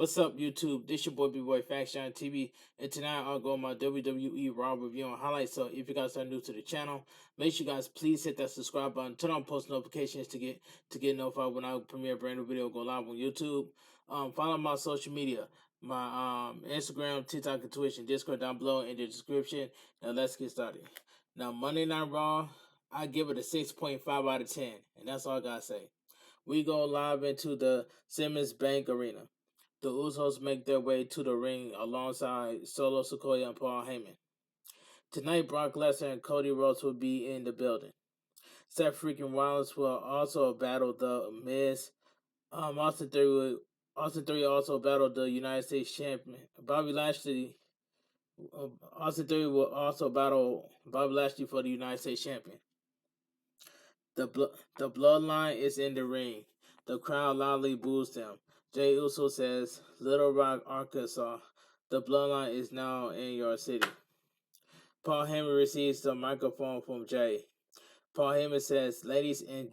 What's up, YouTube? This your boy bigboyfactsjonnytv, and tonight I'll go on my WWE Raw review and highlights. So if you guys are new to the channel, make sure you guys please hit that subscribe button, turn on post notifications to get notified when I premiere a brand new video, go live on YouTube. Follow my social media, my Instagram, TikTok, and Twitch, and Discord down below in the description. Now let's get started. Now Monday Night Raw, I give it a 6.5 out of 10, and that's all I gotta say. We go live into the Simmons Bank Arena. The Usos make their way to the ring alongside Solo Sikoa and Paul Heyman. Tonight, Brock Lesnar and Cody Rhodes will be in the building. Seth freaking Rollins will also battle the Miz. Austin Theory also battled the United States champion. Bobby Lashley. Austin Theory will also battle Bobby Lashley for the United States champion. The Bloodline is in the ring. The crowd loudly boos them. Jey Uso says, Little Rock, Arkansas, the Bloodline is now in your city. Paul Heyman receives the microphone from Jey. Paul Heyman says, ladies and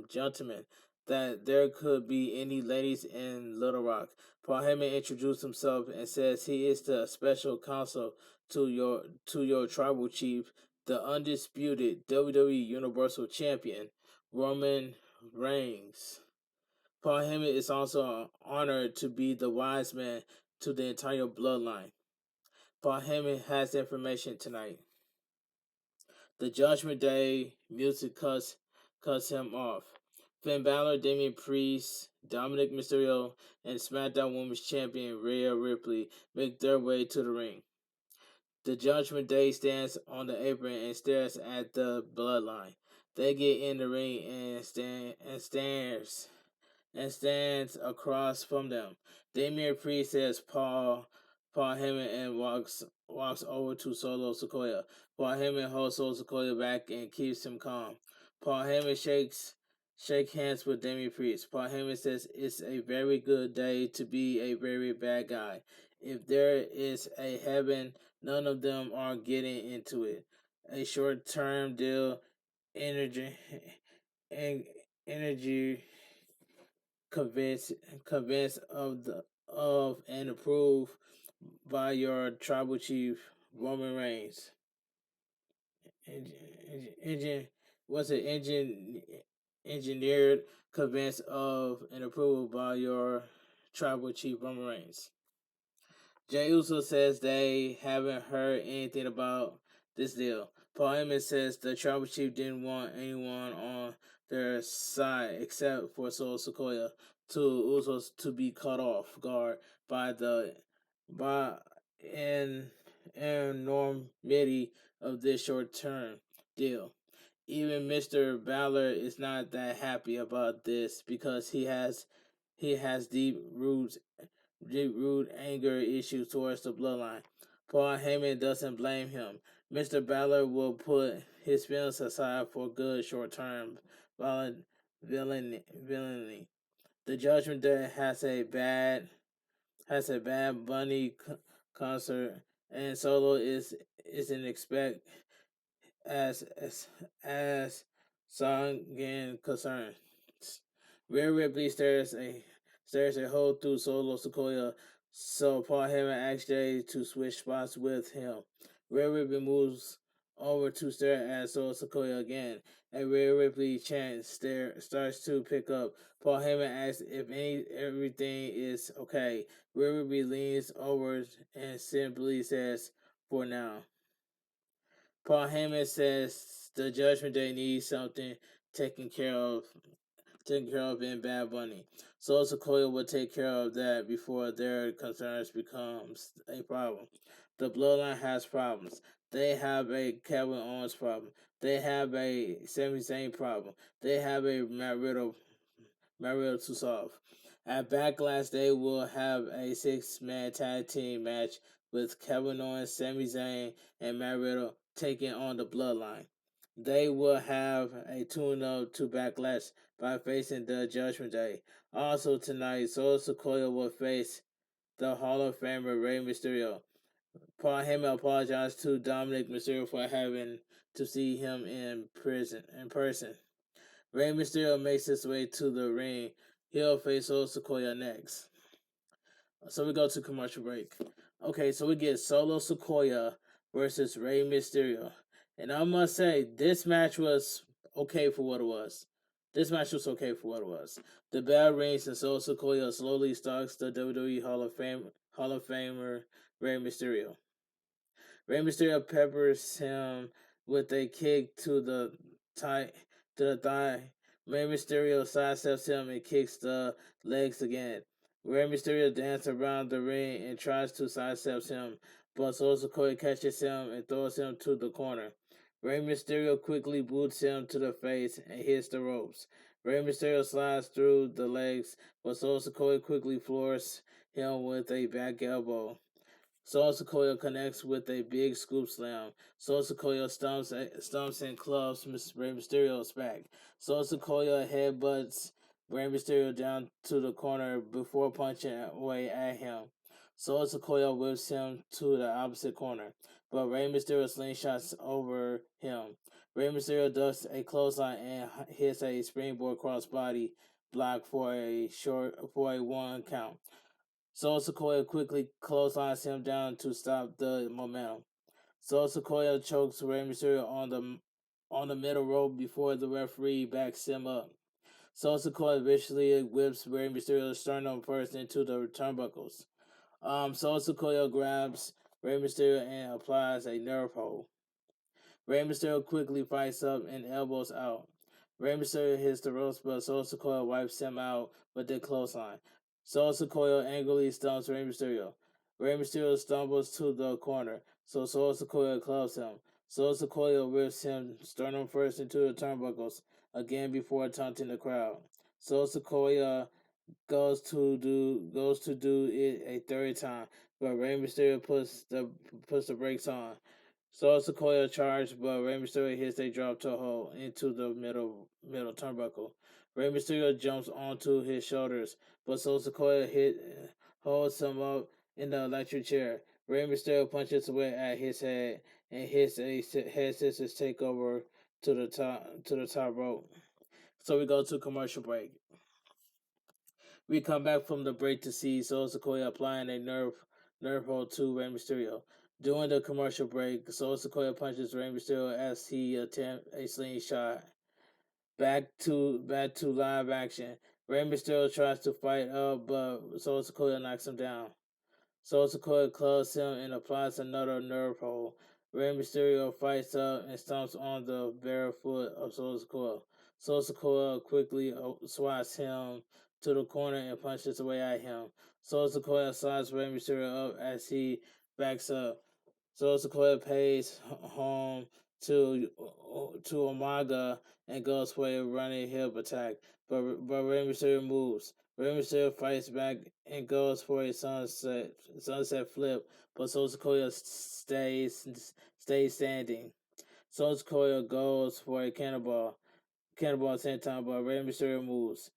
gentlemen, that there could be any ladies in Little Rock. Paul Heyman introduced himself and says he is the special counsel to your tribal chief, the undisputed WWE Universal Champion, Roman Reigns. Paul Heyman is also honored to be the wise man to the entire bloodline. Paul Heyman has information tonight. The Judgment Day music cuts him off. Finn Balor, Damian Priest, Dominic Mysterio, and SmackDown Women's Champion Rhea Ripley make their way to the ring. The Judgment Day stands on the apron and stares at the bloodline. They get in the ring and stands across from them. Damian Priest says Paul Heyman and walks over to Solo Sikoa. Paul Heyman holds Solo Sikoa back and keeps him calm. Paul Heyman shake hands with Damian Priest. Paul Heyman says it's a very good day to be a very bad guy. If there is a heaven, none of them are getting into it. A short-term deal, energy convinced of and approved by your tribal chief Roman Reigns. Engineered, convinced of and approved by your tribal chief Roman Reigns. Jey Uso says they haven't heard anything about this deal. Paul Heyman says the tribal chief didn't want anyone on their side except for Solo Sikoa to Usos to be caught off guard by enormity of this short-term deal. Even Mr. Balor is not that happy about this because he has deep-rooted anger issues towards the bloodline. Paul Heyman doesn't blame him. Mr. Balor will put his feelings aside for good short-term villainy. The Judgment Day has a bad Bunny concert, and Solo isn't expect as Songen concerns. Rhea Ripley stares a hole through Solo Sikoa, so Paul Heyman asks Jey to switch spots with him. Rhea Ripley moves over to stare at Solo Sikoa again. A Rhea Ripley chant starts to pick up. Paul Heyman asks if everything is okay. Rhea Ripley leans over and simply says, "For now." Paul Heyman says the Judgment Day needs something taken care of in Bad Bunny. Solo Sikoa will take care of that before their concerns becomes a problem. The Bloodline has problems. They have a Kevin Owens problem. They have a Sami Zayn problem. They have a Matt Riddle to solve. At Backlash, they will have a 6-man tag team match with Kevin Owens, Sami Zayn, and Matt Riddle taking on the Bloodline. They will have a tune-up to Backlash by facing the Judgment Day. Also tonight, Solo Sikoa will face the Hall of Famer Rey Mysterio. Paul Heyman apologized to Dominic Mysterio for having to see him in person. Rey Mysterio makes his way to the ring. He'll face Solo Sikoa next. So we go to commercial break. Okay, so we get Solo Sequoia versus Rey Mysterio. And I must say, this match was okay for what it was. This match was okay for what it was. The bell rings and Solo Sequoia slowly stalks the WWE Hall of Famer Rey Mysterio. Rey Mysterio peppers him with a kick to the thigh. Rey Mysterio sidesteps him and kicks the legs again. Rey Mysterio dances around the ring and tries to sidestep him, but Solo Sikoa catches him and throws him to the corner. Rey Mysterio quickly boots him to the face and hits the ropes. Rey Mysterio slides through the legs, but Solo Sikoa quickly floors him with a back elbow. Solo Sikoa connects with a big scoop slam. Solo Sikoa stumps and clubs Rey Mysterio's back. Solo Sikoa headbutts Rey Mysterio down to the corner before punching away at him. Solo Sikoa whips him to the opposite corner, but Rey Mysterio slingshots over him. Rey Mysterio ducks a clothesline and hits a springboard crossbody block for a 1 count. Solo Sequoia quickly clotheslines him down to stop the momentum. Solo Sequoia chokes Rey Mysterio on the middle rope before the referee backs him up. Solo Sequoia viciously whips Rey Mysterio's sternum first into the turnbuckles. Solo Sequoia grabs Rey Mysterio and applies a nerve hold. Rey Mysterio quickly fights up and elbows out. Rey Mysterio hits the ropes, but Solo Sikoa wipes him out with the clothesline. Solo Sikoa angrily stumps Rey Mysterio. Rey Mysterio stumbles to the corner, so Solo Sikoa clubs him. Solo Sikoa whips him sternum first into the turnbuckles, again before taunting the crowd. Solo Sikoa goes to do it a third time, but Rey Mysterio puts the brakes on. So Sequoia charged, but Rey Mysterio hits a drop toe hold into the middle turnbuckle. Rey Mysterio jumps onto his shoulders, but so Sequoia holds him up in the electric chair. Rey Mysterio punches away at his head and hits a head scissors takeover to the top rope. So we go to commercial break. We come back from the break to see Solo Sequoia applying a nerve hold to Rey Mysterio. During the commercial break, Solo Sequoia punches Rey Mysterio as he attempts a slingshot. Back to live action. Rey Mysterio tries to fight up, but Solo Sequoia knocks him down. Solo Sikoa clubs him and applies another nerve hold. Rey Mysterio fights up and stomps on the bare foot of Solo Sikoa. Solo Sikoa quickly swats him to the corner and punches away at him. Solo Sikoa slides Rey Mysterio up as he backs up. Solo Sikoa pays home to Umaga and goes for a running hip attack, but Rey Mysterio moves. Rey Mysterio fights back and goes for a sunset flip, but Solo Sikoa stays standing. Solo Sikoa goes for a cannonball same time, but Rey Mysterio moves.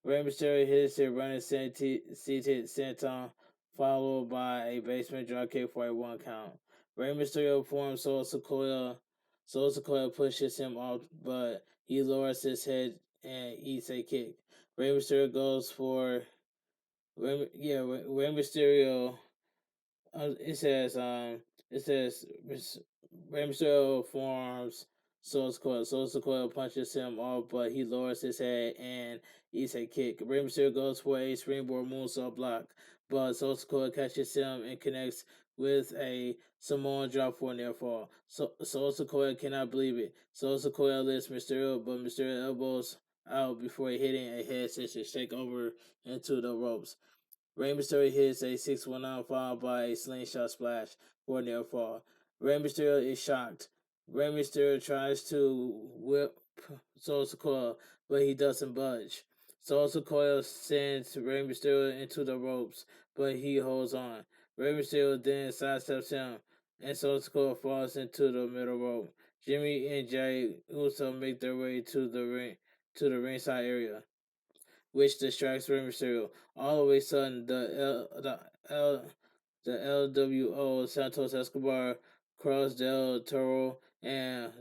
Rey Mysterio hits a running seated senton, followed by a basement dropkick for a 1 count. Rey Mysterio forms Solo Sikoa. Solo Sikoa pushes him off, but he lowers his head and eats a kick. Rey Mysterio goes for Rey Mysterio. It says Rey Mysterio forms Soul Squad. Soul Squad punches him off, but he lowers his head and eats a kick. Rey Mysterio goes for a springboard moonsault block, but Soul Squad catches him and connects with a Samoan drop for a near fall. Soul Squad cannot believe it. Soul Squad lifts Mysterio, but Mysterio elbows out before hitting a head scissors takeover into the ropes. Rey Mysterio hits a 619 followed by a slingshot splash for a near fall. Rey Mysterio is shocked. Rey Mysterio tries to whip Solo Sikoa, but he doesn't budge. Solo Sikoa sends Rey Mysterio into the ropes, but he holds on. Rey Mysterio then sidesteps him, and Solo Sikoa falls into the middle rope. Jimmy and Jay Uso make their way to the ringside area, which distracts Rey Mysterio. All of a sudden, the LWO Santos Escobar, Cross Del Toro, and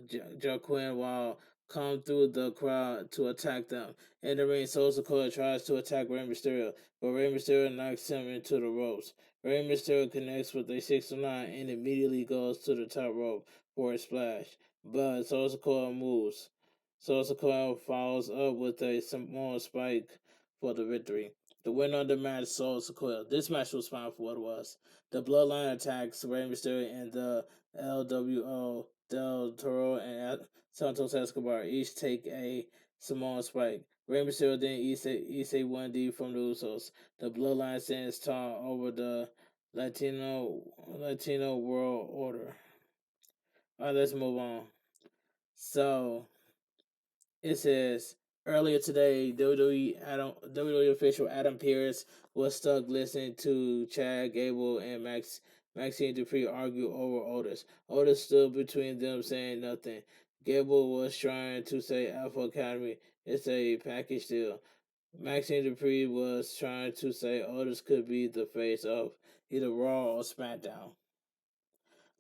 Joaquin, while come through the crowd to attack them. In the ring, Soul Sikoa tries to attack Rey Mysterio, but Rey Mysterio knocks him into the ropes. Rey Mysterio connects with a 609 and immediately goes to the top rope for a splash, but Soul Sikoa moves. Soul Sikoa follows up with a Samoan spike for the victory. The winner of the match, Soul Sikoa. This match was fine for what it was. The Bloodline attacks Rey Mysterio and the LWO, Del Toro and Santos Escobar each take a Samoan spike. Rey Mysterio then eats a 1D from the Usos. The Bloodline sends tall over the Latino World Order. All right, let's move on. So it says earlier today, WWE official Adam Pearce was stuck listening to Chad Gable and Maxine Dupree argue over Otis. Otis stood between them, saying nothing. Gable was trying to say Alpha Academy is a package deal. Maxine Dupree was trying to say Otis could be the face of either Raw or SmackDown.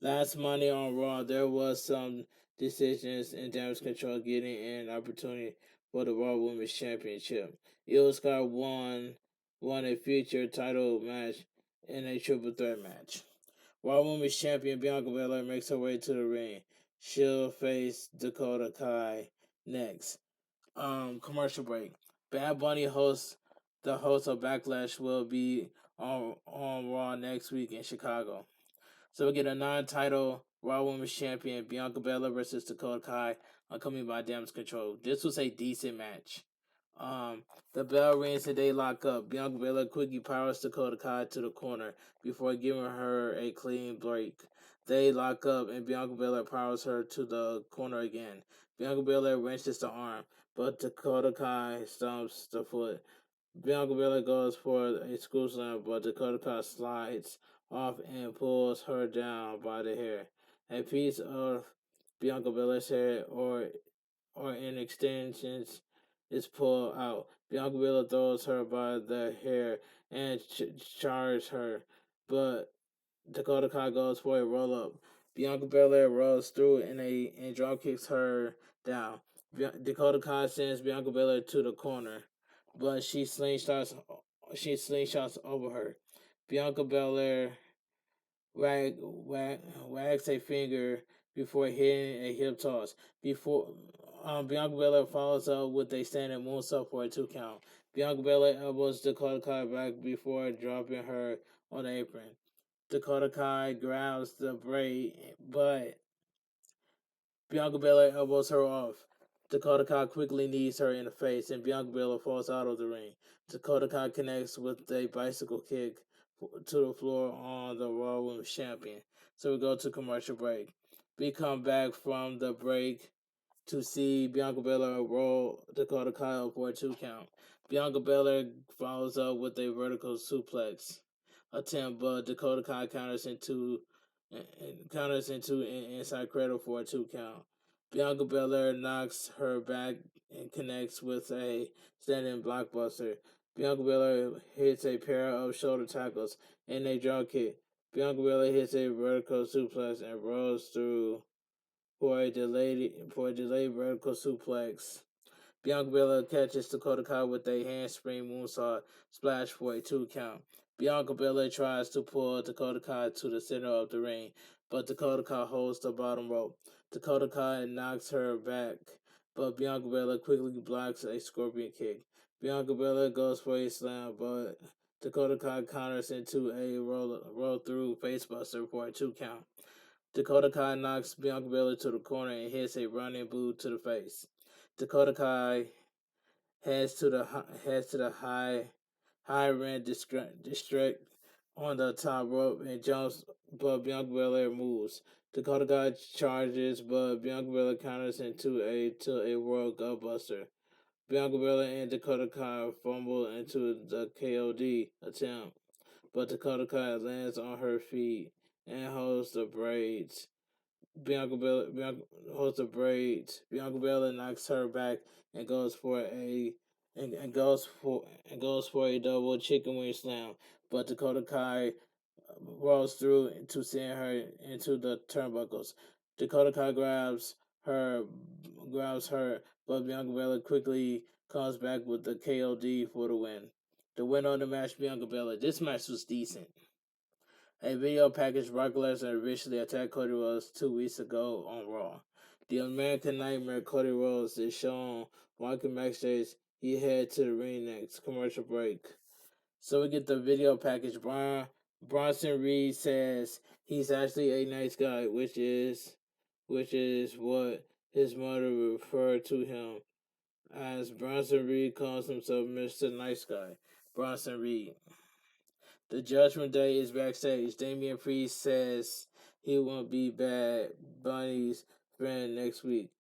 Last Monday on Raw, there was some decisions in Damage Control getting an opportunity for the Raw Women's Championship. Io Scott won a future title match in a triple threat match. Raw Women's Champion Bianca Belair makes her way to the ring. She'll face Dakota Kai next. Commercial break. Bad Bunny the host of Backlash will be on Raw next week in Chicago. So we get a non-title Raw Women's Champion Bianca Belair versus Dakota Kai, coming by Damage Control. This was a decent match. The bell rings and they lock up. Bianca Belair quickly powers Dakota Kai to the corner before giving her a clean break. They lock up and Bianca Belair powers her to the corner again. Bianca Belair wrenches the arm, but Dakota Kai stomps the foot. Bianca Belair goes for a screw slam, but Dakota Kai slides off and pulls her down by the hair. A piece of Bianca Belair's hair or in extensions is pulled out. Bianca Belair throws her by the hair and charges her, but Dakota Kai goes for a roll up. Bianca Belair rolls through and drop kicks her down. Dakota Kai sends Bianca Belair to the corner, but she slingshots over her. Bianca Belair wags a finger before hitting a hip toss. Bianca Belair follows up with a standing moonsault for a 2 count. Bianca Belair elbows Dakota Kai back before dropping her on the apron. Dakota Kai grabs the braid, but Bianca Belair elbows her off. Dakota Kai quickly knees her in the face, and Bianca Belair falls out of the ring. Dakota Kai connects with a bicycle kick to the floor on the Raw Women's Champion. So we go to commercial break. We come back from the break to see Bianca Belair roll Dakota Kai up for a 2 count. Bianca Belair follows up with a vertical suplex attempt, but Dakota Kai counters into an inside cradle for a 2 count. Bianca Belair knocks her back and connects with a standing blockbuster. Bianca Belair hits a pair of shoulder tackles and a drop kick. Bianca Belair hits a vertical suplex and rolls through for a delayed vertical suplex. Bianca Belair catches Dakota Kai with a handspring moonsault splash for a 2 count. Bianca Belair tries to pull Dakota Kai to the center of the ring, but Dakota Kai holds the bottom rope. Dakota Kai knocks her back, but Bianca Belair quickly blocks a scorpion kick. Bianca Belair goes for a slam, but Dakota Kai counters into a roll through facebuster for a 2 count. Dakota Kai knocks Bianca Belair to the corner and hits a running boot to the face. Dakota Kai heads to the high ring district on the top rope and jumps, but Bianca Belair moves. Dakota Kai charges, but Bianca Belair counters into a World Gutbuster. Bianca Belair and Dakota Kai fumble into the KOD attempt, but Dakota Kai lands on her feet and holds the braids. Bianca holds the braids. Bianca Belair knocks her back and goes for a double chicken wing slam, but Dakota Kai rolls through to send her into the turnbuckles. Dakota Kai grabs her, but Bianca Belair quickly comes back with the KOD for the win. The winner of the match, Bianca Belair. This match was decent. A video package Brock Lesnar originally attacked Cody Rhodes 2 weeks ago on Raw. The American Nightmare Cody Rhodes is shown walking backstage. He head to the ring next. Commercial break. So we get the video package. Bronson Reed says he's actually a nice guy, which is what his mother referred to him as. Bronson Reed calls himself Mr. Nice Guy. Bronson Reed. The Judgment Day is backstage. Damian Priest says he won't be Bad Bunny's friend next week.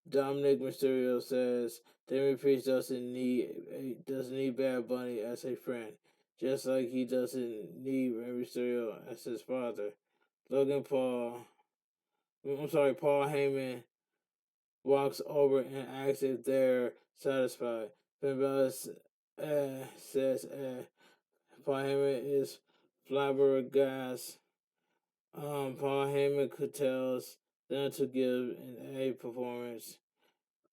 Dominic Mysterio says Damian Priest doesn't need Bad Bunny as a friend, just like he doesn't need Rey Mysterio as his father. Paul Heyman walks over and asks if they're satisfied. Finn Balor says Paul Heyman is flabbergasted. Paul Heyman tells them to give an A performance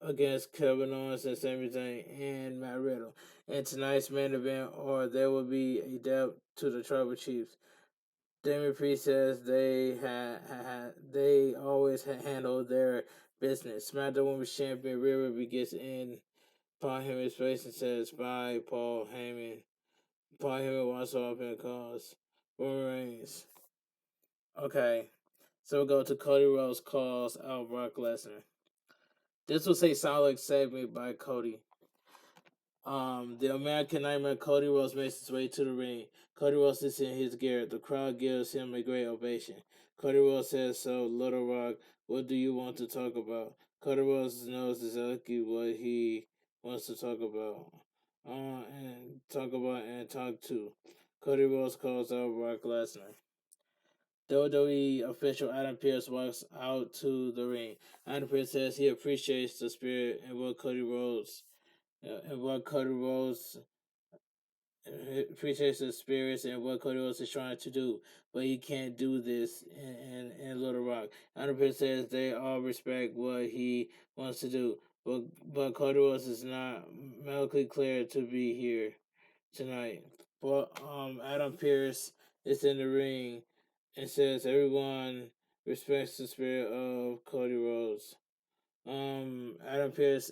against Kevin Owens and Sami Zayn and Matt Riddle. In tonight's main event, or there will be a death to the Tribal Chiefs. Damian Priest says they always handled their business. SmackDown Women's Champion Rhea Ripley gets in Paul Heyman's face and says, "Bye, Paul Heyman." Paul Heyman walks off and calls Roman Reigns. Okay, so we'll go to Cody Rhodes calls out Brock Lesnar. This was a solid segment by Cody. The American Nightmare Cody Rhodes makes his way to the ring. Cody Rhodes is in his gear. The crowd gives him a great ovation. Cody Rhodes says, "So, Little Rock, what do you want to talk about?" Cody Rhodes knows exactly what he wants to talk about. And talk to. Cody Rhodes calls out Brock Lesnar. WWE official Adam Pearce walks out to the ring. Adam Pearce says he appreciates the spirit and what Cody Rhodes appreciates the spirits and what Cody Rhodes is trying to do, but he can't do this in Little Rock. Adam Pearce says they all respect what he wants to do, but Cody Rhodes is not medically cleared to be here tonight. But Adam Pearce is in the ring and says everyone respects the spirit of Cody Rhodes. Adam Pearce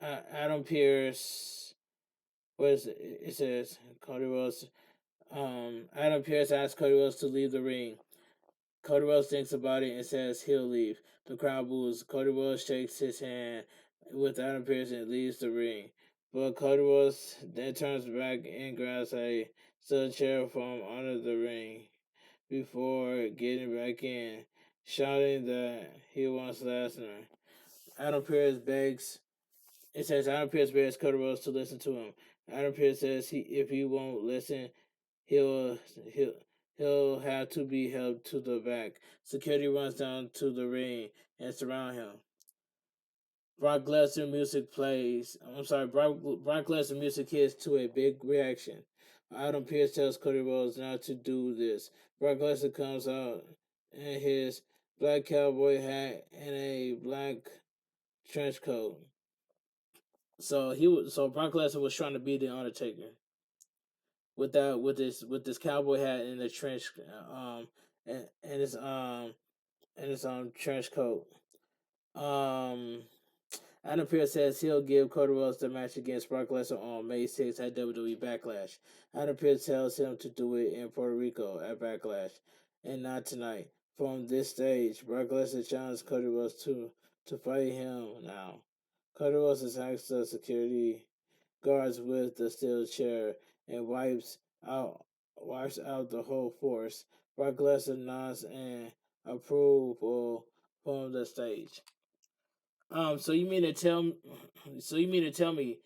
Adam Pearce, what is it? It says Cody Rhodes. Adam Pearce asks Cody Rhodes to leave the ring. Cody Rhodes thinks about it and says he'll leave. The crowd boos. Cody Rhodes shakes his hand with Adam Pearce and leaves the ring. But Cody Rhodes then turns back and grabs a steel chair from under the ring before getting back in, shouting that he wants Lesnar. Adam Pearce begs. It says Adam Pearce begs Cody Rhodes to listen to him. Adam Pearce says if he won't listen, he'll have to be held to the back. Security runs down to the ring and surround him. Brock Lesnar music plays. Brock Lesnar music hits to a big reaction. Adam Pearce tells Cody Rhodes not to do this. Brock Lesnar comes out in his black cowboy hat and a black trench coat. So Brock Lesnar was trying to be the Undertaker with this cowboy hat and the trench and his trench coat. Adam Pearce says he'll give Cody Rhodes the match against Brock Lesnar on May 6th at WWE Backlash. Adam Pearce tells him to do it in Puerto Rico at Backlash and not tonight. From this stage, Brock Lesnar challenges Cody Rhodes to fight him now. Cody Rhodes attacks the security guards with the steel chair and wipes out the whole force. Brock Lesnar nods in approval from the stage. So you mean to tell me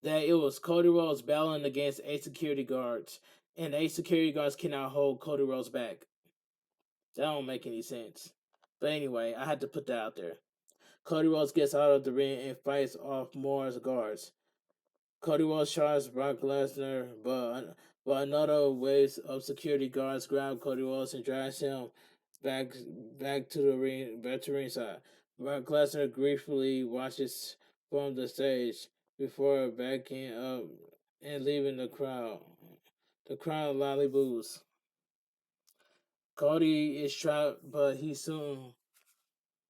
that it was Cody Rhodes battling against 8 security guards, and 8 security guards cannot hold Cody Rhodes back? That don't make any sense. But anyway, I had to put that out there. Cody Rhodes gets out of the ring and fights off more guards. Cody Rhodes charges Brock Lesnar, but another wave of security guards grab Cody Rhodes and drags him back back to ringside. Brock Lesnar gratefully watches from the stage before backing up and leaving the crowd. The crowd loudly boos. Cody is trapped, but he soon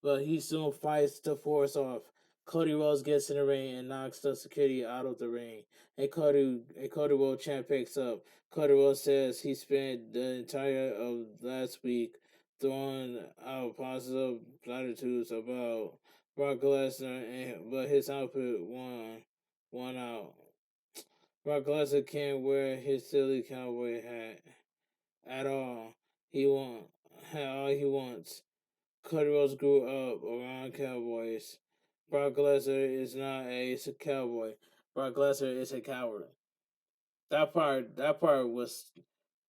fights the force off. Cody Rhodes gets in the ring and knocks the security out of the ring. A Cody Rhodes chant picks up. Cody Rhodes says he spent the entire of last week throwing out positive platitudes about Brock Lesnar, but his output won out. Brock Lesnar can't wear his silly cowboy hat at all. He want all he wants. Cody Rhodes grew up around cowboys. Brock Lesnar is not a cowboy. Brock Lesnar is a coward. That part was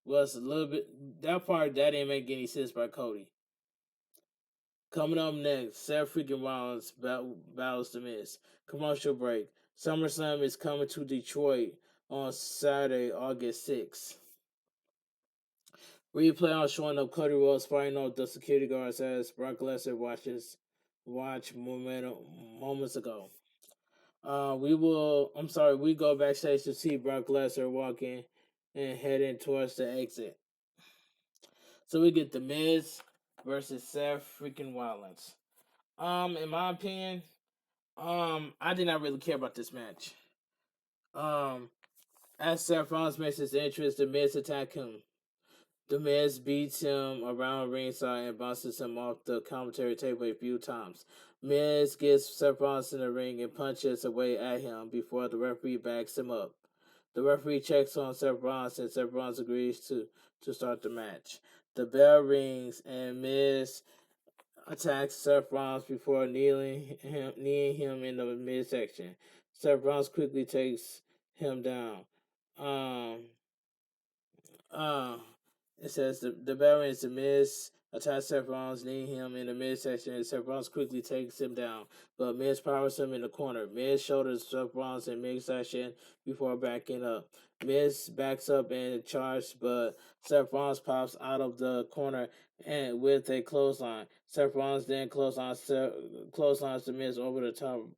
a little bit. That part that didn't make any sense by Cody. Coming up next, Seth freaking Rollins battles The Miz. Commercial break. SummerSlam is coming to Detroit on Saturday, August 6th. Replay on showing up Cody Rhodes fighting off the security guards as Brock Lesnar watch momentum moments ago. We go backstage to see Brock Lesnar walking and heading towards the exit. So we get The Miz versus Seth freaking Rollins. In my opinion, I did not really care about this match. As Seth Rollins makes his entrance, The Miz attack him. The Miz beats him around ringside and bounces him off the commentary table a few times. Miz gets Seth Rollins in the ring and punches away at him before the referee backs him up. The referee checks on Seth Rollins and Seth Rollins agrees to start the match. The bell rings and Miz attacks Seth Rollins before kneeing him in the midsection. Seth Rollins quickly takes him down. Uh, it says the bell rings. The Miz attacks Seth Rollins, kneeing him in the midsection, and Seth Rollins quickly takes him down. But Miz powers him in the corner. Miz shoulders Seth Rollins in midsection before backing up. Miz backs up and charges, but Seth Rollins pops out of the corner and with a clothesline. Seth Rollins then clotheslines the Miz over the top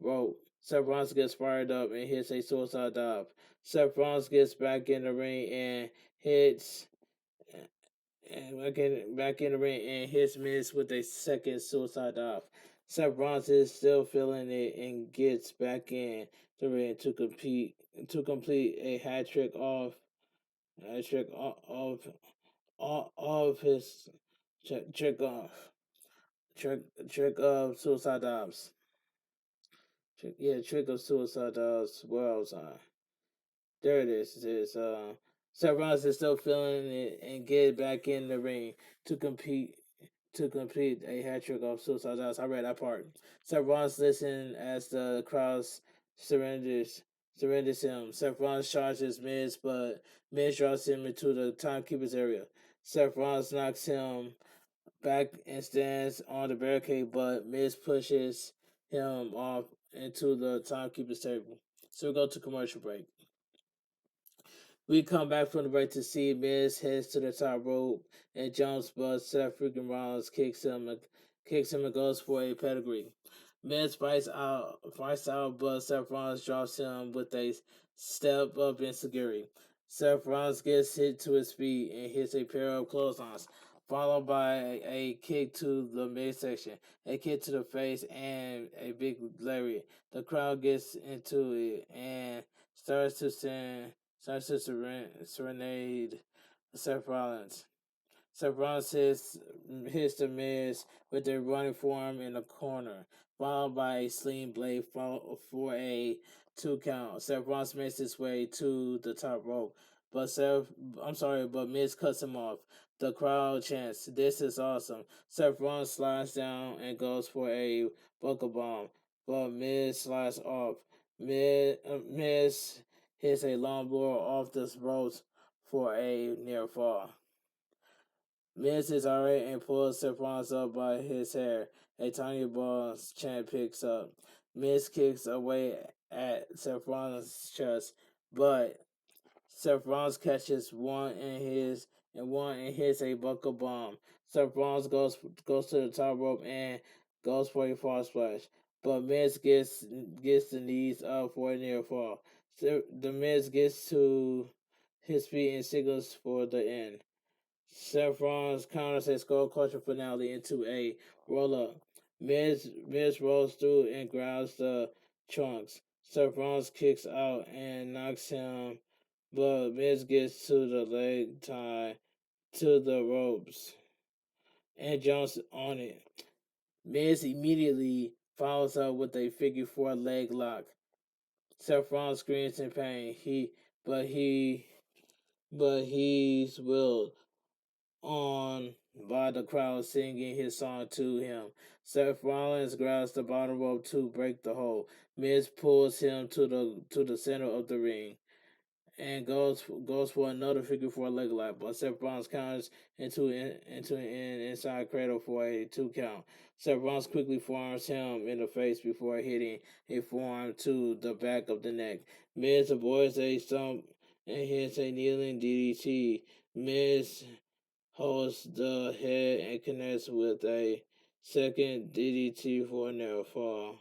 rope. Seth Rollins gets fired up and hits a suicide dive. Seth Rollins gets back in the ring and hits back in the ring and hits Miz with a second suicide dive. Seth Rollins is still feeling it and gets back in the ring to complete a hat trick of his trick of suicide dives. Trick of suicide dives. Where else? There it is. Seth Rollins is still feeling it and get back in the ring to complete a hat trick of suicide dives. I read that part. Seth Rollins listens as the crowd surrenders him. Seth Rollins charges Miz, but Miz draws him into the timekeeper's area. Seth Rollins knocks him back and stands on the barricade, but Miz pushes him off into the timekeeper's table. So we go to commercial break. We come back from the break to see Miz heads to the top rope and jumps, but Seth freaking Rollins kicks him and goes for a pedigree. Miz fights out, but Seth Rollins drops him with a step up enzuigiri. Seth Rollins gets hit to his feet and hits a pair of clotheslines, followed by a kick to the midsection, a kick to the face, and a big lariat. The crowd gets into it and starts to serenade Seth Rollins. Seth Rollins hits the Miz with a running forearm in the corner, followed by a sling blade for a 2 count. Seth Rollins makes his way to the top rope, but Miz cuts him off. The crowd chants, "This is awesome." Seth Rollins slides down and goes for a buckle bomb, but Miz slides off. Miz hits a long blow off the ropes for a near fall. Miz is alright and pulls Seth Rollins up by his hair. A tiny ball chant picks up. Miz kicks away at Seth Rollins' chest, but Seth Rollins catches one in and one and hits a buckle bomb. Seth Rollins goes to the top rope and goes for a fall splash, but Miz gets the knees up for a near fall. So the Miz gets to his feet and signals for the end. Seth Rollins counters a skull crusher finale into a roll up. Miz rolls through and grabs the trunks. Seth Rollins kicks out and knocks him, but Miz gets to the leg tie to the ropes and jumps on it. Miz immediately follows up with a figure four leg lock. Seth Rollins screams in pain. But he's willed on by the crowd singing his song to him. Seth Rollins grabs the bottom rope to break the hold. Miz pulls him to the center of the ring and goes for another figure four leg lock, but Seth Rollins counters into an inside cradle for a 2 count. Seth Rollins quickly forearms him in the face before hitting a forearm to the back of the neck. Miz avoids a stump and hits a kneeling DDT. Miz holds the head and connects with a second DDT for a near fall.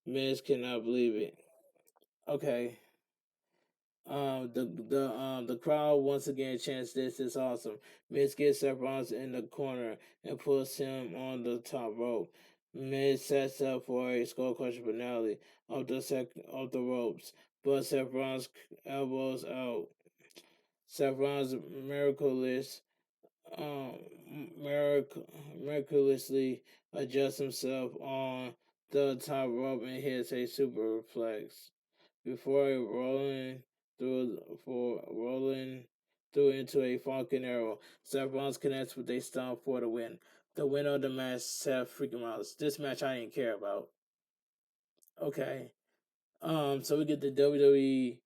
Miz cannot believe it. Okay. The crowd once again chants, "This is awesome." Miz gets Seth Rollins in the corner and puts him on the top rope. Miz sets up for a skull crusher finale of the ropes, but Seth Rollins elbows out. Seth Rollins um, miraculously adjusts himself on the top rope and hits a superplex before rolling through into a Falcon Arrow. Seth Rollins connects with a stomp for the win. The winner of the match, Seth freaking Rollins. This match I didn't care about. Okay. So we get the WWE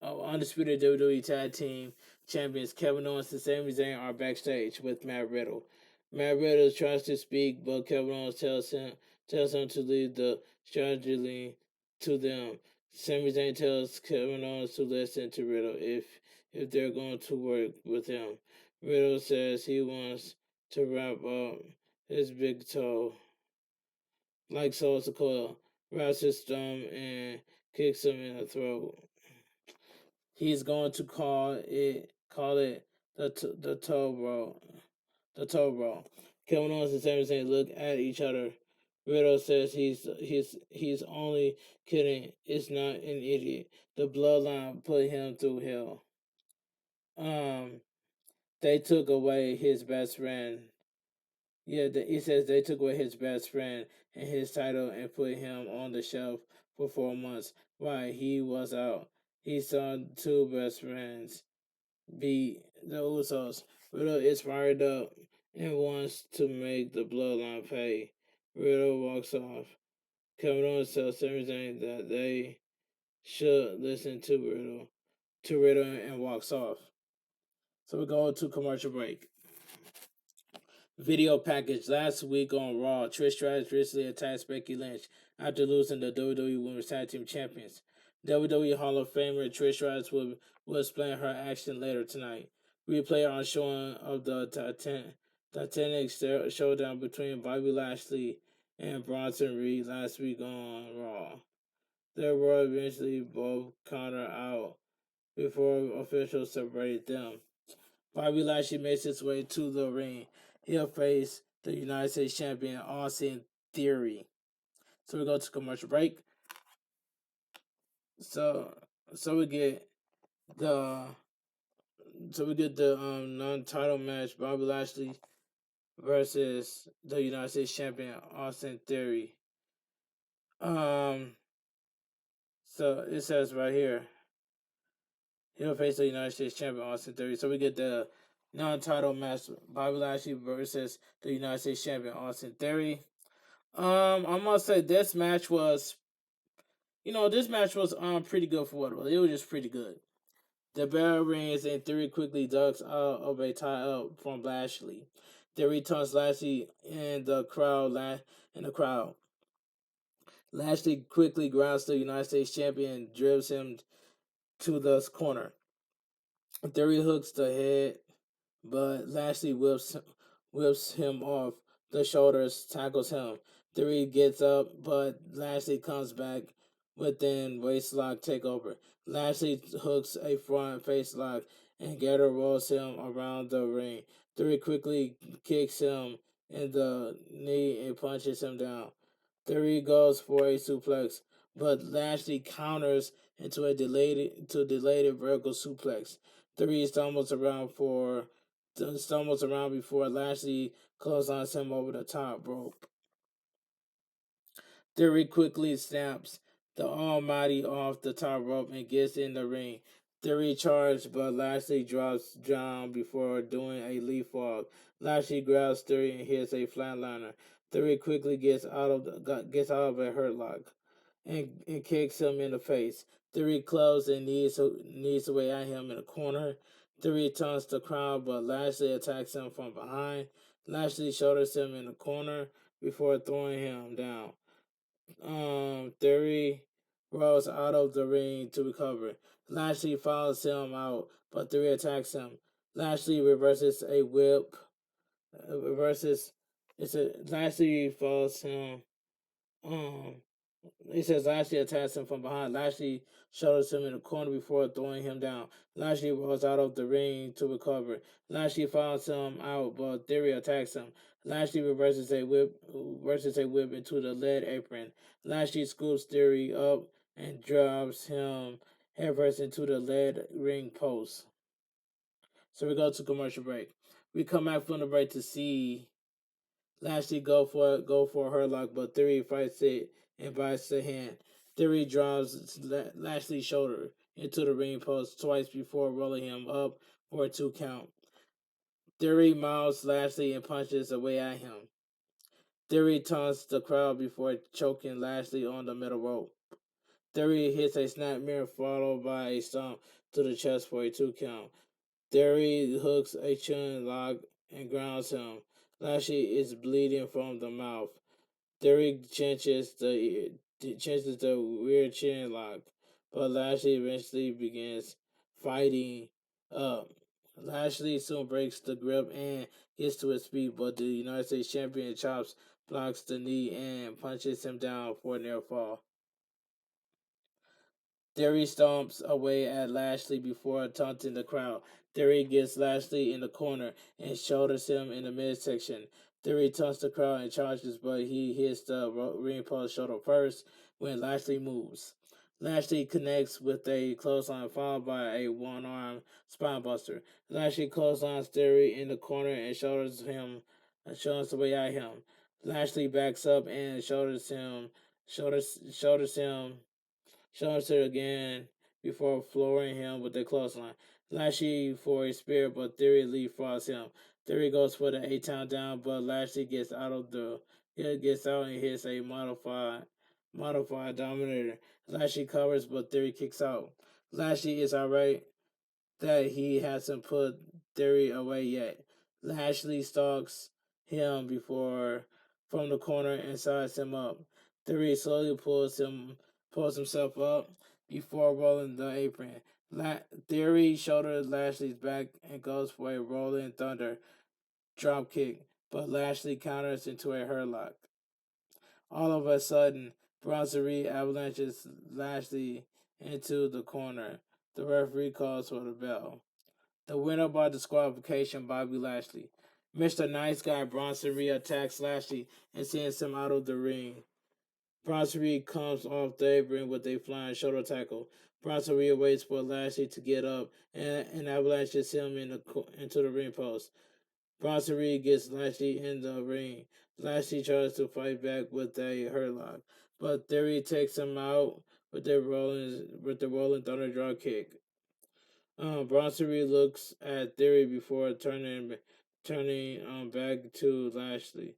undisputed WWE Tag Team Champions Kevin Owens and Sami Zayn are backstage with Matt Riddle. Matt Riddle tries to speak, but Kevin Owens tells him to leave the strategy to them. Sami Zayn tells Kevin Owens to listen to Riddle if they're going to work with him. Riddle says he wants to wrap up his big toe like Soul Sequoia, wraps his thumb and kicks him in the throat. He's going to call it the toe roll. The toe roll. Kevin Owens and Sami Zayn look at each other. Riddle says he's only kidding. It's not an idiot. The bloodline put him through hell. They took away his best friend. Yeah, he says they took away his best friend and his title and put him on the shelf for 4 months while he was out. He saw two best friends beat the Usos. Riddle is fired up and wants to make the bloodline pay. Riddle walks off. Kevin Owens tells Sami Zayn that they should listen to Riddle and walks off. So we go to commercial break. Video package. Last week on Raw, Trish Stratus recently attacked Becky Lynch after losing the WWE Women's Tag Team Champions. WWE Hall of Famer Trish Stratus will explain her action later tonight. Replay on showing of the Titanic showdown between Bobby Lashley and Bronson Reed last week on Raw. They were eventually both counted out before officials separated them. Bobby Lashley makes his way to the ring. He'll face the United States Champion Austin Theory. So we go to commercial break. So we get the non-title match: Bobby Lashley versus the United States Champion Austin Theory. So it says right here, he'll face the United States Champion Austin Theory. So we get the non-title match: Bobby Lashley versus the United States Champion Austin Theory. I must say this match was pretty good for what it was. It was just pretty good. The bell rings and Theory quickly ducks out of a tie up from Lashley. Theory taunts Lashley in the crowd. Lashley quickly grabs the United States Champion and drives him to the corner. Theory hooks the head but Lashley whips him off the shoulders, tackles him. Theory gets up, but Lashley comes back within waistlock takeover. Lashley hooks a front face lock and Gator rolls him around the ring. Theory quickly kicks him in the knee and punches him down. Theory goes for a suplex, but Lashley counters into a delayed vertical suplex. Theory stumbles around before Lashley clotheslines him over the top rope. Theory quickly snaps the Almighty off the top rope and gets in the ring. Theory charged, but Lashley drops down before doing a leapfrog. Lashley grabs Theory and hits a flatliner. Theory quickly gets out of a hurt lock and kicks him in the face. Theory clubs and knees away at him in the corner. Theory taunts the crowd, but Lashley attacks him from behind. Lashley shoulders him in the corner before throwing him down. Theory rolls out of the ring to recover. Lashley follows him out, but Theory attacks him. Lashley reverses a whip. Lashley follows him. Um, he says Lashley attacks him from behind. Lashley shoulders him in the corner before throwing him down. Lashley rolls out of the ring to recover. Lashley follows him out, but Theory attacks him. Lashley reverses a whip into the lead apron. Lashley scoops Theory up and drops him headfirst into the lead ring post. So we go to commercial break. We come back from the break to see Lashley go for her lock, but Theory fights it and bites the hand. Theory drives Lashley's shoulder into the ring post twice before rolling him up for a 2 count. Theory mounts Lashley and punches away at him. Theory taunts the crowd before choking Lashley on the middle rope. Theory hits a snap mirror followed by a stomp to the chest for a 2 count. Theory hooks a chin lock and grounds him. Lashley is bleeding from the mouth. Theory clinches the weird chin lock, but Lashley eventually begins fighting up. Lashley soon breaks the grip and gets to his feet, but the United States Champion chops, blocks the knee, and punches him down for a near fall. Theory stomps away at Lashley before taunting the crowd. Theory gets Lashley in the corner and shoulders him in the midsection. Theory taunts the crowd and charges, but he hits the ring post shoulder first when Lashley moves. Lashley connects with a clothesline followed by a one-arm spinebuster. Lashley clotheslines Theory in the corner and shoulders away at him. Lashley backs up and shoulders him again before flooring him with the clothesline. Lashley for a spear, but Theory leapfrogs him. Theory goes for the 8 down, but Lashley gets out and hits a modified dominator. Lashley covers, but Theory kicks out. Lashley is alright that he hasn't put Theory away yet. Lashley stalks him from the corner and sides him up. Theory slowly pulls himself up before rolling the apron. Theory shoulders Lashley's back and goes for a rolling thunder drop kick, but Lashley counters into a hurlock. All of a sudden, Bronson Reed avalanches Lashley into the corner. The referee calls for the bell. The winner by disqualification, Bobby Lashley. Mr. Nice Guy Bronson Reed attacks Lashley and sends him out of the ring. Bronson Reed comes off the apron with a flying shoulder tackle. Bronson Reed waits for Lashley to get up and avalanches him into the ring post. Bronson Reed gets Lashley in the ring. Lashley tries to fight back with a hurtlock, but Theory takes him out with the rolling thunder drop kick. Bronson Reed looks at Theory before turning back to Lashley.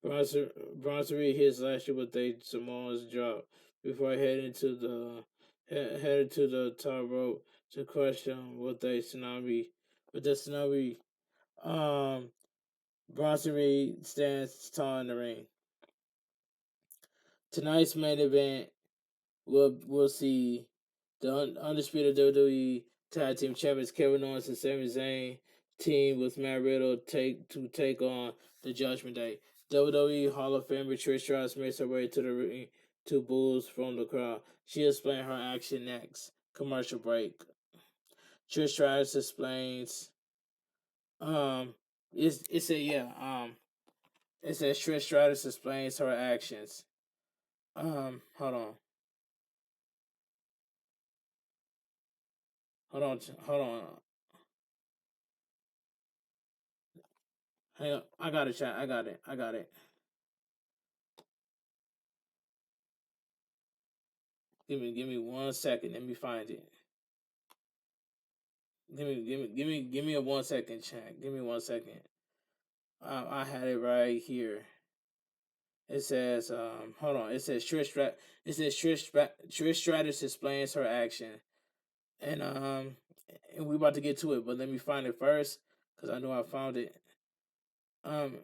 Bronson Reed hits Lashley with a Samoa's drop before heading to the top rope to crush him with a tsunami. Bronson Reed stands tall in the ring. Tonight's main event, we'll see the undisputed WWE Tag Team Champions Kevin Owens and Sami Zayn team with Matt Riddle take on the Judgment Day. WWE Hall of Famer Trish Stratus makes her way to the ring to boos from the crowd. She explains her action next. Commercial break. Trish Stratus explains. It's a yeah. It says Trish Stratus explains her actions. Hold on, hold on. Hang on, I got it, chat. I got it. Give me 1 second. Let me find it. Give me a 1 second, chat. Give me 1 second. I had it right here. It says, hold on. It says Trish Stratus explains her action, and we about to get to it, but let me find it first because I know I found it. Um,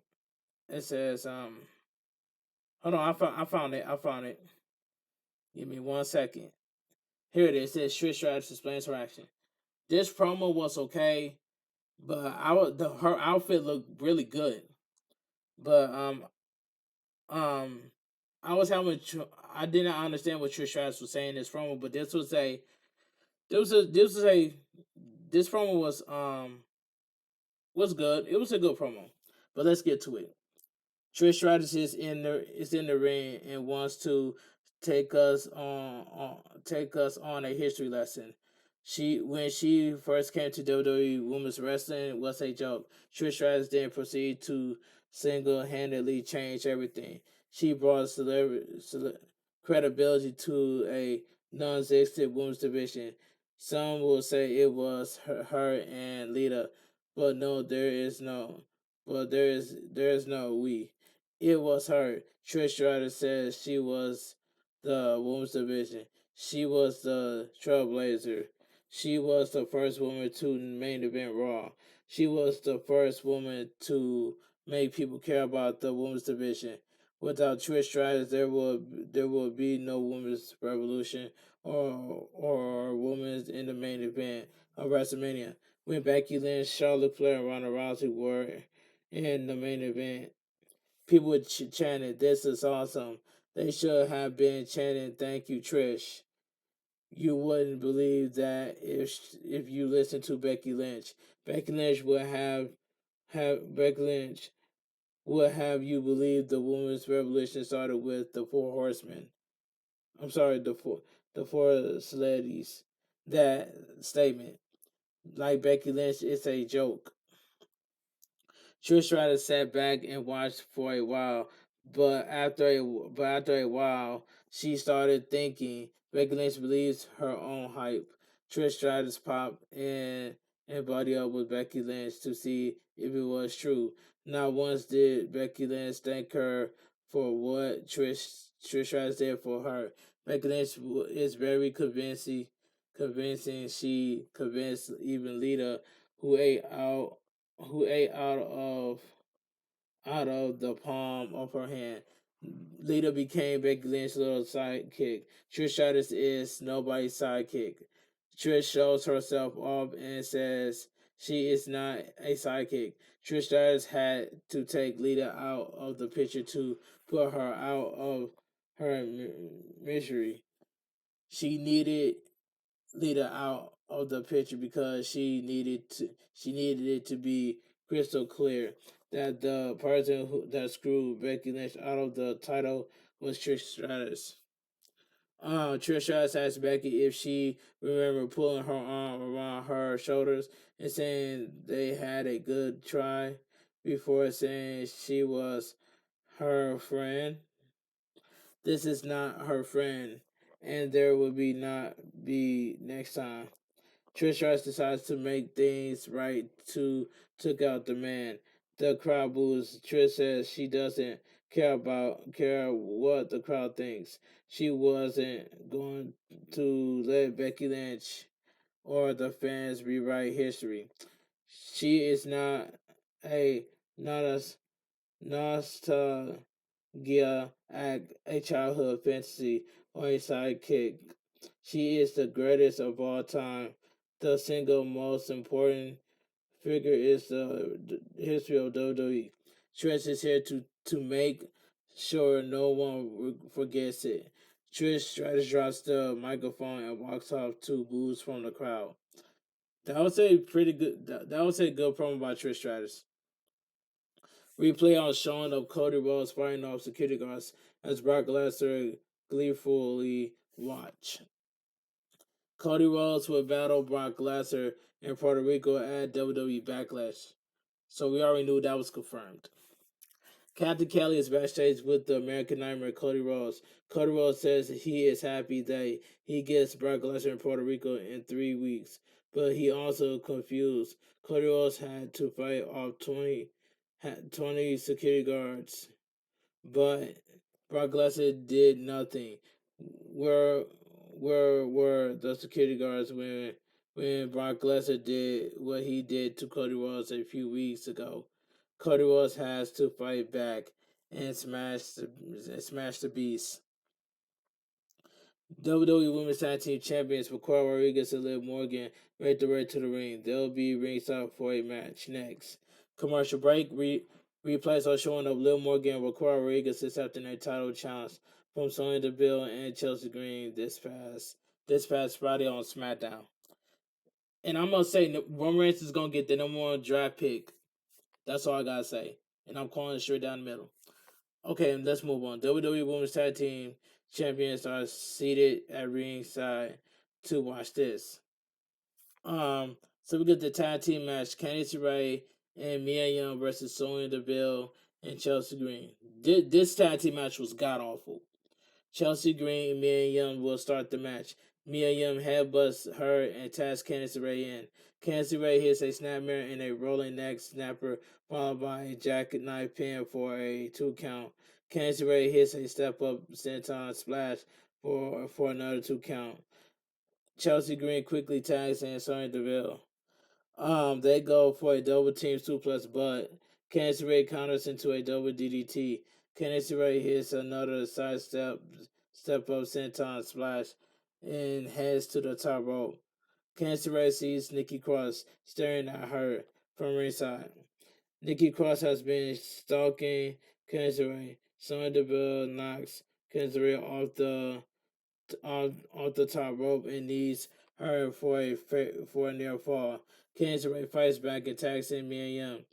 it says, hold on. I found it. I found it. Give me 1 second. Here it is. It says Trish Stratus explains her action. This promo was okay, but her outfit looked really good. But I was having I did not understand what Trish Stratus was saying in this promo, but this promo was good. It was a good promo. But let's get to it. Trish Stratus is in the ring and wants to take us on a history lesson. When she first came to WWE, women's wrestling was a joke. Trish Stratus then proceeded to single-handedly change everything. She brought credibility to a non-existent women's division. Some will say it was her and Lita, but no, there is no we. It was her. Trish Stratus says she was the women's division. She was the trailblazer. She was the first woman to main event Raw. She was the first woman to make people care about the women's division. Without Trish Stratus, there will be no women's revolution or women's in the main event of WrestleMania. When Becky Lynch, Charlotte Flair, and Ronda Rousey were in the main event, people were chanting, "This is awesome." They should have been chanting, "Thank you, Trish." You wouldn't believe that if you listen to Becky Lynch. Becky Lynch would Becky Lynch would have you believe the women's revolution started with the four horsemen. I'm sorry, the four ladies. That statement, like Becky Lynch, it's a joke. Trish Stratus sat back and watched for a while, but after a while, she started thinking. Becky Lynch believes her own hype. Trish Stratus popped and buddy up with Becky Lynch to see if it was true. Not once did Becky Lynch thank her for what Trish Stratus did for her. Becky Lynch is very convincing. She convinced even Lita, who ate out who ate out of the palm of her hand. Lita became Becky Lynch's little sidekick. Trish Stratus is nobody's sidekick. Trish shows herself off and says she is not a sidekick. Trish Stratus had to take Lita out of the picture to put her out of her misery. She needed Lita out of the picture because she needed it to be crystal clear that the person that screwed Becky Lynch out of the title was Trish Stratus. Trish Stratus asked Becky if she remembered pulling her arm around her shoulders and saying they had a good try before saying she was her friend. This is not her friend, and there will not be next time. Trish Stratus decides to make things right to took out the man. The crowd boos. Trish says she doesn't care what the crowd thinks. She wasn't going to let Becky Lynch or the fans rewrite history. She is not a not a nostalgia act, a childhood fantasy, or a sidekick. She is the greatest of all time, the single most important figure is the history of WWE. Trish is here to make sure no one forgets it. Trish Stratus drops the microphone and walks off to boos from the crowd. That was a pretty good. That was a good promo by Trish Stratus. Replay on showing of Cody Rhodes fighting off security guards as Brock Lesnar gleefully watch. Cody Rhodes will battle Brock Lesnar in Puerto Rico at WWE Backlash. So we already knew that was confirmed. Captain Kelly is backstage with the American Nightmare, Cody Rhodes. Cody Rhodes says he is happy that he gets Brock Lesnar in Puerto Rico in 3 weeks, but he also confused. Cody Rhodes had to fight off 20 security guards, but Brock Lesnar did nothing. Where were the security guards when Brock Lesnar did what he did to Cody Rhodes a few weeks ago? Cody Rhodes has to fight back and smash the beast. WWE Women's Tag Team Champions Victoria Rodriguez and Liv Morgan make the way to the ring. They'll be ringside for a match next. Commercial break. Replays are showing up Liv Morgan and Victoria Rodriguez accepting a title challenge from Sonya Deville and Chelsea Green this past Friday on SmackDown. And I'm gonna say Roman Reigns is gonna get the number 1 draft pick. That's all I gotta say. And I'm calling it straight down the middle. Okay, let's move on. WWE Women's Tag Team Champions are seated at ringside to watch this. So we get the tag team match: Candice LeRae and Mia Yim versus Sonya Deville and Chelsea Green. This tag team match was god awful. Chelsea Green and Mia Yim will start the match. Mia Yim headbutts her and taps Candice LeRae in. Candice LeRae hits a snapmare and a rolling neck snapper, followed by a jackknife pin for a 2 count. Candice LeRae hits a step up senton splash for another 2 count. Chelsea Green quickly tags in Sonya Deville. They go for a double team suplex, but Candice LeRae counters into a double DDT. Candice LeRae hits another side step up senton splash and heads to the top rope. Candice LeRae sees Nikki Cross staring at her from ringside. Nikki Cross has been stalking Candice LeRae. Sonya Deville knocks Candice LeRae off the top rope and needs her for a near fall. Candice LeRae fights back and attacks in Mia Yim.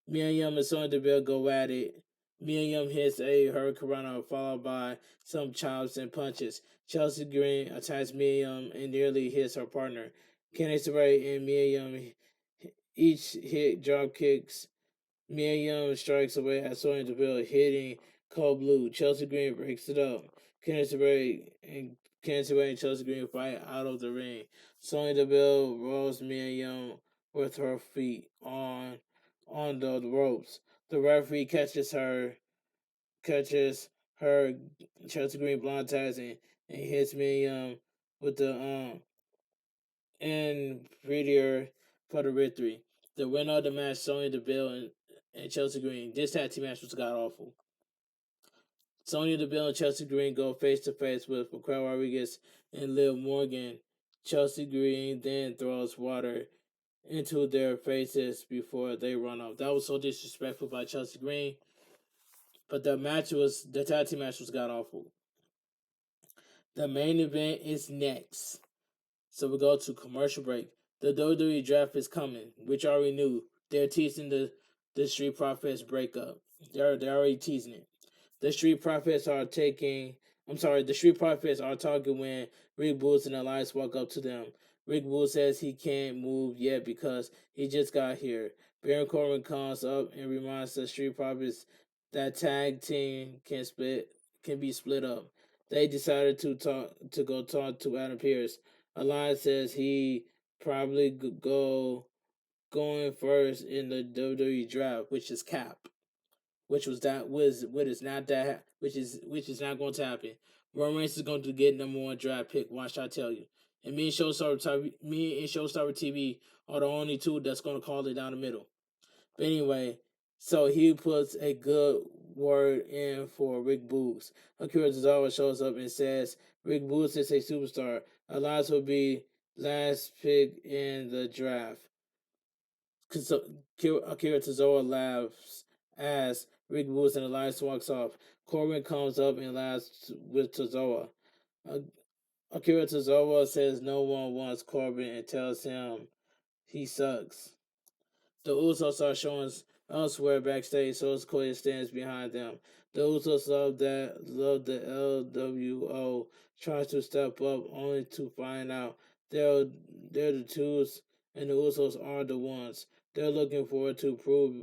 Mia Yim and Sonya Deville go at it. Mia Yim hits a hurricanrana followed by some chops and punches. Chelsea Green attacks Mia Yim and nearly hits her partner. Candice LeRae and Mia Yim each hit drop kicks. Mia Yim strikes away at Sonya Deville, hitting Cold Blue. Chelsea Green breaks it up. Candice LeRae and Chelsea Green fight out of the ring. Sonya Deville rolls Mia Yim with her feet on the ropes. The referee catches her Chelsea Green blind ties and hits Mia Yim with the and prettier for the victory. The winner of the match, Sonya Deville and Chelsea Green. This tag team match was god awful. Sonya Deville and Chelsea Green go face to face with Raquel Rodriguez and Liv Morgan. Chelsea Green then throws water into their faces before they run off. That was so disrespectful by Chelsea Green. But the tag team match was god awful. The main event is next. So we go to commercial break. The WWE draft is coming, which I already knew. They're teasing the Street Profits breakup. They're already teasing it. The Street Profits are talking when Rick Boots and Elias walk up to them. Rick Boots says he can't move yet because he just got here. Baron Corbin comes up and reminds the Street Profits that tag team can be split up. They decided to go talk to Adam Pearce. Elias says he probably going first in the WWE draft, which is cap. Which is not going to happen. Roman Reigns is going to get number 1 draft pick. Watch, I tell you. And me and Showstopper TV are the only 2 that's going to call it down the middle. But anyway, so he puts a good word in for Rick Boots. Akira Tozawa shows up and says Rick Boots is a superstar. Elias will be last pick in the draft. Akira Tozawa laughs as Rick Boots and Elias walks off. Corbin comes up and laughs with Tozawa. Akira Tozawa says no one wants Corbin and tells him he sucks. The Usos are shown elsewhere backstage, so Cody stands behind them. The Usos love the LWO tries to step up only to find out they're the twos and the Usos are the ones. They're looking forward to prove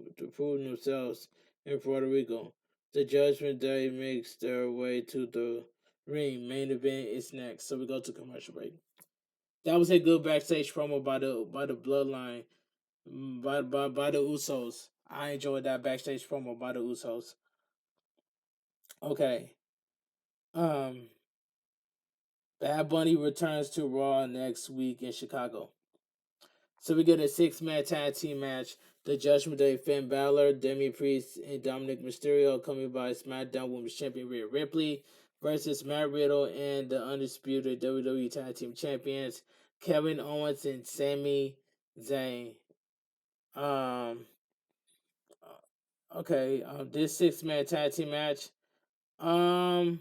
themselves in Puerto Rico. The Judgment Day makes their way to the ring. Main event is next. So we go to commercial break. That was a good backstage promo by the Bloodline by the Usos. I enjoyed that backstage promo by the Usos. Okay. Um Bad Bunny returns to Raw next week in Chicago. So we get a 6-man tag team match. The Judgment Day, Finn Balor, Demi Priest, and Dominic Mysterio coming by SmackDown Women's Champion Rhea Ripley versus Matt Riddle and the undisputed WWE Tag Team Champions Kevin Owens and Sami Zayn. Um Okay, this 6-man tag team match. Um,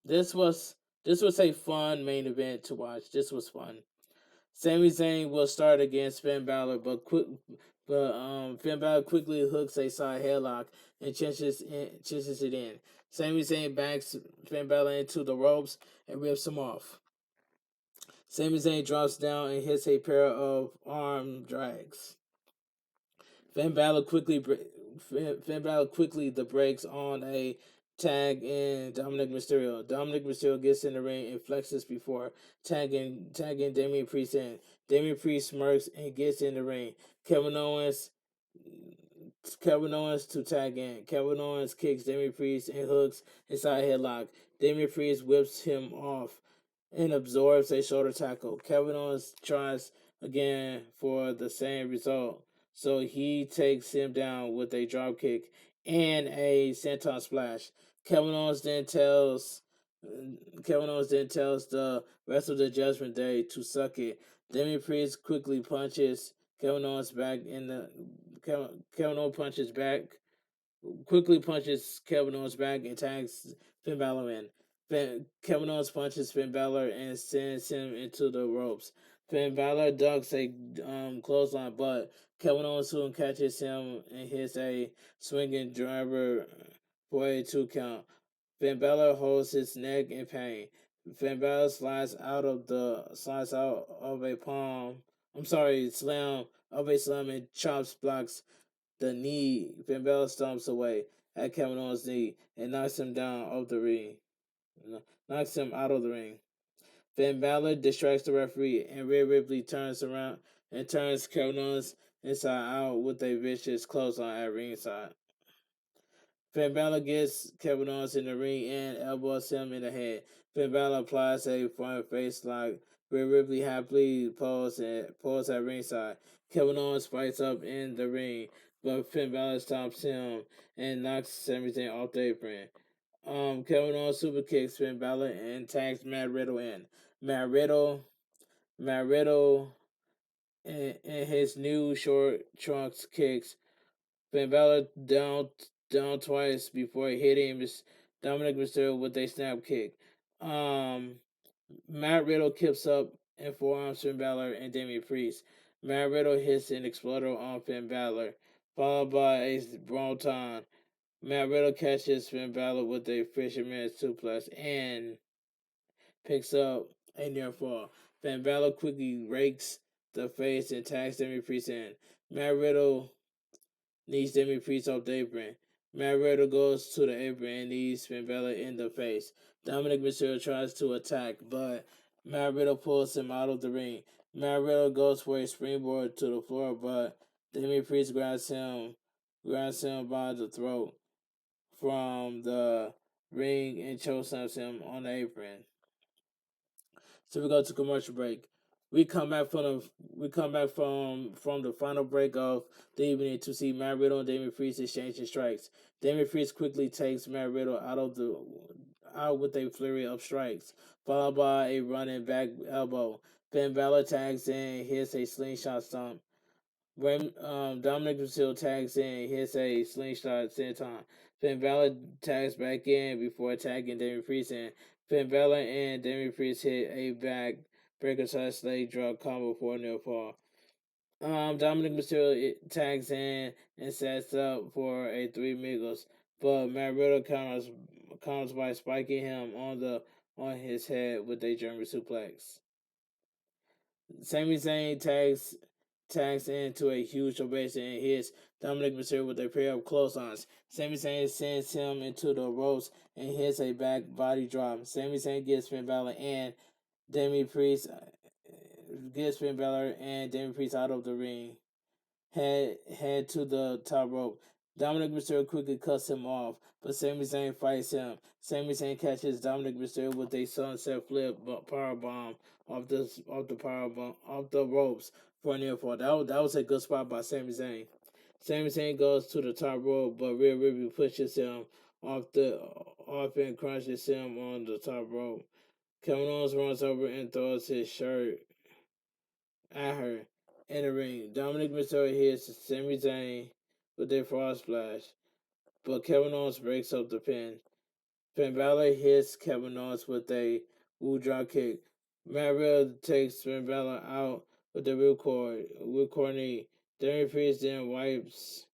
this was a fun main event to watch. This was fun. Sami Zayn will start against Finn Balor, but Finn Balor quickly hooks a side headlock and cinches it in. Sami Zayn backs Finn Balor into the ropes and rips him off. Sami Zayn drops down and hits a pair of arm drags. Finn Balor quickly the brakes on a tag in Dominic Mysterio. Dominic Mysterio gets in the ring and flexes before tagging Damian Priest in. Damian Priest smirks and gets in the ring. Kevin Owens to tag in. Kevin Owens kicks Damian Priest and hooks inside headlock. Damian Priest whips him off and absorbs a shoulder tackle. Kevin Owens tries again for the same result. So he takes him down with a drop kick and a senton splash. Kevin Owens then tells the rest of the Judgment Day to suck it. Damian Priest quickly punches Kevin Owens back in the Kevin Owens punches back quickly punches Kevin Owens back and tags Finn Balor in. Kevin Owens punches Finn Balor and sends him into the ropes. Finn Balor ducks a clothesline, but Kevin Owens soon catches him and hits a swinging driver for a 2 count. Finn Balor holds his neck in pain. Finn Balor slides out of a palm. Slam of a slam and chops blocks the knee. Finn Balor stomps away at Kevin Owens' knee and knocks him down off the ring. Knocks him out of the ring. Finn Balor distracts the referee, and Rhea Ripley turns around and turns Kevin Owens inside out with a vicious clothesline at ringside. Finn Balor gets Kevin Owens in the ring and elbows him in the head. Finn Balor applies a front face lock. Rhea Ripley happily pulls at ringside. Kevin Owens fights up in the ring, but Finn Balor stops him and knocks everything off the apron. Kevin Owens super kicks Finn Balor and tags Matt Riddle in. Matt Riddle in his new short trunks kicks Finn Balor down twice before hitting Dominic Mysterio with a snap kick. Matt Riddle kips up and forearms Finn Balor and Damian Priest. Matt Riddle hits an exploder on Finn Balor, followed by a Bronton. Matt Riddle catches Finn Balor with a fisherman suplex and picks up a near fall. Finn Balor quickly rakes the face and tags Damian Priest in. Matt Riddle knees Damian Priest off the apron. Matt Riddle goes to the apron and knees Finn Balor in the face. Dominic Mysterio tries to attack, but Matt Riddle pulls him out of the ring. Matt Riddle goes for a springboard to the floor, but Damian Priest grabs him by the throat from the ring and chokeslams him on the apron. So we go to commercial break. We come back from the final break of the evening to see Matt Riddle and Damian Priest exchanging strikes. Damian Priest quickly takes Matt Riddle out with a flurry of strikes, followed by a running back elbow. Finn Balor tags in and hits a slingshot stomp. Dominic Mysterio tags in, hits a slingshot at the same time. Finn Balor tags back in before attacking Damian Priest, and Finn Balor and Damian Priest hit a back breaker slash leg drop combo for a near fall. Dominic Mysterio tags in and sets up for a Three Amigos, but Matt Riddle counters by spiking him on his head with a German suplex. Sami Zayn tags into a huge ovation and hits Dominic Mysterio with a pair of clotheslines. Sami Zayn sends him into the ropes and hits a back body drop. Sami Zayn gets Finn Balor and Damian Priest out of the ring. Head to the top rope. Dominic Mysterio quickly cuts him off, but Sami Zayn fights him. Sami Zayn catches Dominic Mysterio with a sunset flip power bomb off the ropes for a near fall. That was a good spot by Sami Zayn. Sami Zayn goes to the top rope, but Rhea Ripley pushes him off and crunches him on the top rope. Kevin Owens runs over and throws his shirt at her. In the ring, Dominic Mysterio hits Sami Zayn with a frog splash, but Kevin Owens breaks up the pin. Finn Balor hits Kevin Owens with a Woo drop kick. Matt Riddle takes Finn Balor out with the ripcord knee. Damian Priest then wipes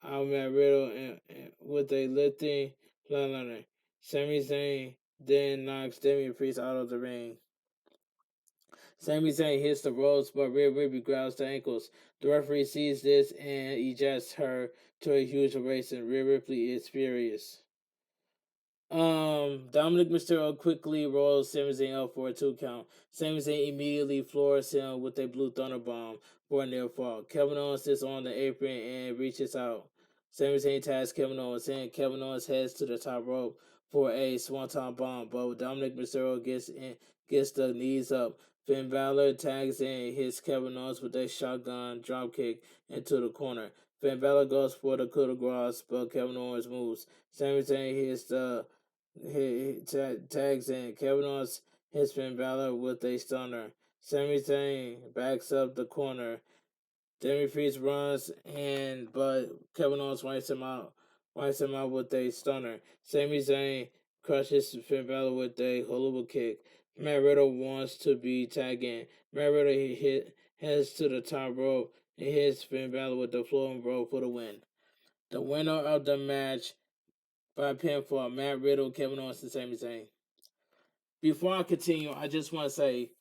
out Matt Riddle with a lifting flatliner. Sami Zayn then knocks Damian Priest out of the ring. Sami Zayn hits the ropes, but Rhea Ripley grabs the ankles. The referee sees this and ejects her to a huge ovation. Rhea Ripley is furious. Dominic Mysterio quickly rolls Sami Zayn up for a 2 count. Sami Zayn immediately floors him with a blue thunder bomb for a near fall. Kevin Owens sits on the apron and reaches out. Sami Zayn tags Kevin Owens and Kevin Owens heads to the top rope for a swanton bomb, but Dominic Mysterio gets the knees up. Finn Balor tags in and hits Kevin Owens with a shotgun dropkick into the corner. Finn Balor goes for the coup de grace, but Kevin Owens moves. Sami Zayn tags in. Kevin Owens hits Finn Balor with a stunner. Sami Zayn backs up the corner. Damian Priest runs but Kevin Owens wipes him out with a stunner. Sami Zayn crushes Finn Balor with a hula kick. Matt Riddle wants to be tagged in. Matt Riddle heads to the top rope and hits Finn Balor with the floating rope for the win. The winner of the match by pinfall, Matt Riddle, Kevin Owens, and Sami Zayn. Before I continue, I just want to say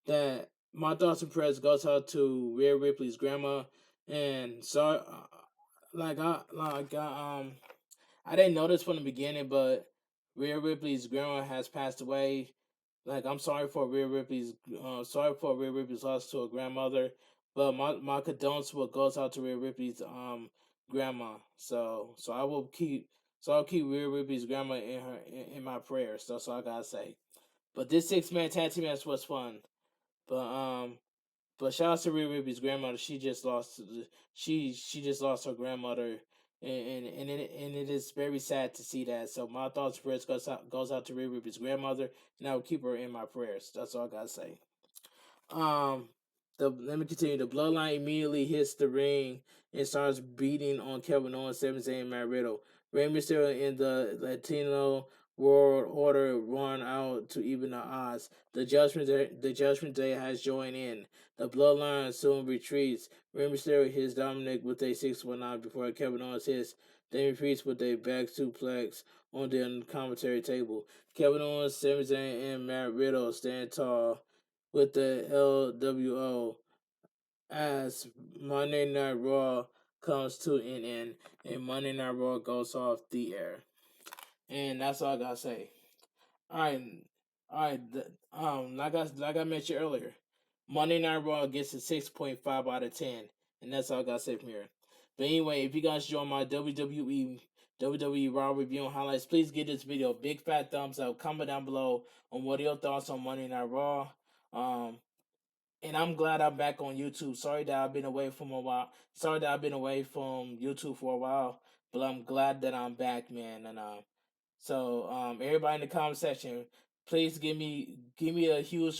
that my thoughts and prayers goes out to Rhea Ripley's grandma, and so I didn't know this from the beginning, but Rhea Ripley's grandma has passed away. I'm sorry for Rhea Ripley's loss to a grandmother, but my condolences goes out to Rhea Ripley's grandma. I'll keep Rhea Ripley's grandma in my prayers. That's all I gotta say. But this 6-man tag team match was fun. But shout out to Rhea Ripley's grandmother. She just lost her grandmother, and it is very sad to see that. So my thoughts and prayers goes out to Rhea Ripley's grandmother, and I will keep her in my prayers. That's all I gotta say. Let me continue. The Bloodline immediately hits the ring and starts beating on Kevin Owens, Sami Zayn, and Matt Riddle. Rey Mysterio and the Latino World Order run out to even the odds. The Judgment Day has joined in. The Bloodline soon retreats. Rey Mysterio hits Dominic with a 619 before Kevin Owens hits Damian Priest with a back suplex on the commentary table. Kevin Owens, Sami Zayn, and Matt Riddle stand tall with the LWO as Monday Night Raw comes to an end and Monday Night Raw goes off the air. And that's all I gotta say. Alright, like I mentioned earlier, Monday Night Raw gets a 6.5 out of 10, and that's all I gotta say from here. But anyway, if you guys join my WWE Raw review and highlights, please give this video a big fat thumbs up. Comment down below on what are your thoughts on Monday Night Raw. And I'm glad I'm back on YouTube. Sorry that I've been away from YouTube for a while, but I'm glad that I'm back, man. And so everybody in the comment section, please give me a huge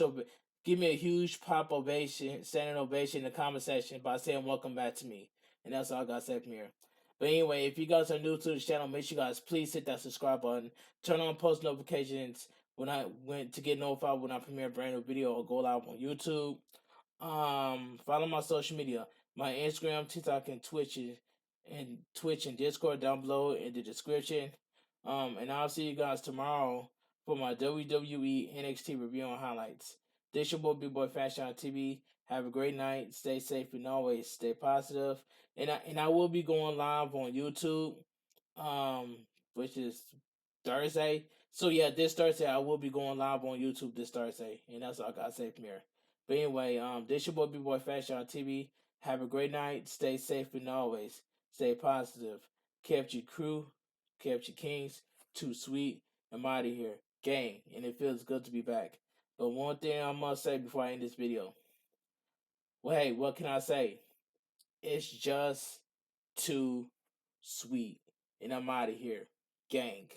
give me a huge pop ovation, standing ovation in the comment section by saying welcome back to me. And that's all I got to say from here. But anyway, if you guys are new to the channel, make sure you guys please hit that subscribe button. Turn on post notifications when I went to get notified when I premiere a brand new video or go live on YouTube. Follow my social media, my Instagram, TikTok, and Twitch and Discord down below in the description. And I'll see you guys tomorrow for my WWE NXT review and highlights. This your boy Big Boy Fashion on TV. Have a great night. Stay safe and always stay positive. And I will be going live on YouTube, which is Thursday. So yeah, this Thursday I will be going live on YouTube this Thursday, and that's all I gotta say from here. But anyway, this your boy Big Boy Fashion on TV. Have a great night. Stay safe and always stay positive. Kept your crew, kept your kings. Too sweet. I'm out of here, gang, and it feels good to be back. But one thing I must say before I end this video. Well, hey, what can I say? It's just too sweet, and I'm out of here, gang.